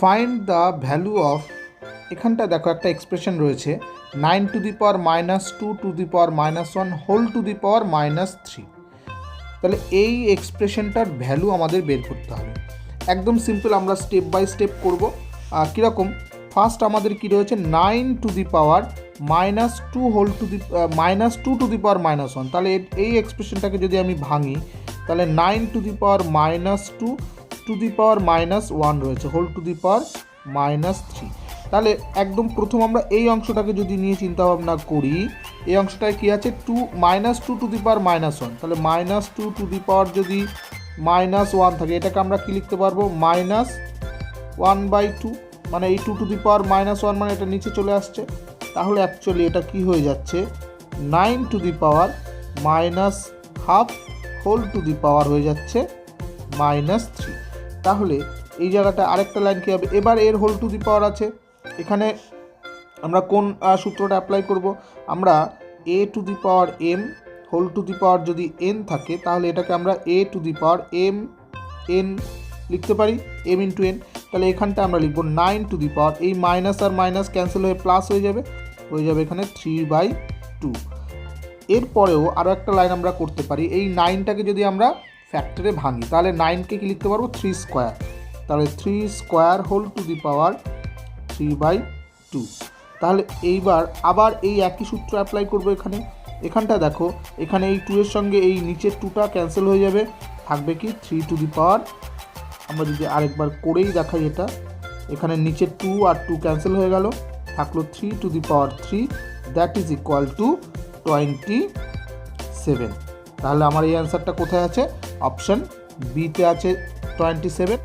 Find the value of, এখানটা দেখো একটা এক্সপ্রেশন রয়েছে 9 to the power -2 to the power -1 whole to the power -3। তাহলে এই এক্সপ্রেশনটার ভ্যালু আমাদের বের করতে হবে। একদম সিম্পল, আমরা স্টেপ বাই স্টেপ করবো। কীরকম, ফার্স্ট আমাদের কী রয়েছে 9 to the power -2 whole to the -2 to the power -1। তাহলে এই এক্সপ্রেশনটাকে যদি আমি ভাঙি, তাহলে 9 to the power -2 to the power -1 রয়েছে হোল টু দি পাওয়ার -3। তাহলে একদম প্রথম আমরা এই অংশটাকে যদি নিয়ে চিন্তাভাবনা করি, এই অংশটায় কী আছে -2 টু দি পাওয়ার -1। তাহলে -2 টু দি পাওয়ার যদি -1 থাকে, এটাকে আমরা কী লিখতে পারবো -1/2, মানে এই 2 টু দি পাওয়ার -1 মানে এটা নিচে চলে আসছে। তাহলে অ্যাকচুয়ালি এটা কি হয়ে যাচ্ছে 9 to the power -1/2 whole to the power হয়ে যাচ্ছে -3। তাহলে এই জায়গাটা আরেকটা লাইন কী হবে, এবার এর হোল টু দি পাওয়ার আছে, এখানে আমরা কোন সূত্রটা অ্যাপ্লাই করব, আমরা a to the power m whole to the power যদি n থাকে, তাহলে এটাকে আমরা a to the power m n লিখতে পারি, m ইন্টু n। তাহলে এখানটা আমরা লিখব 9 টু দি পাওয়ার, এই মাইনাস আর মাইনাস ক্যান্সেল হয়ে প্লাস হয়ে যাবে এখানে 3/2। এরপরেও আরও একটা লাইন আমরা করতে পারি, এই 9টাকে যদি আমরা ফ্যাক্টরে ভাঙি, তাহলে 9কে কি লিখতে পারবো 3 স্কোয়ার। তাহলে 3 স্কোয়ার হোল টু দি পাওয়ার 3/2। তাহলে এইবার আবার এই একই সূত্র অ্যাপ্লাই করব এখানটা দেখো, এখানে এই 2 এর সঙ্গে এই নিচের 2টা ক্যান্সেল হয়ে যাবে, থাকবে কি 3 টু দি পাওয়ার, আমরা যদি আরেকবার করেই দেখাই এটা, এখানে নিচের 2 আর 2 ক্যান্সেল হয়ে গেল, থাকলো 3 two the power 3, that is equal to 27। তাহলে আমার এই অ্যান্সারটা কোথায় আছে, অপশান বিতে আছে 27।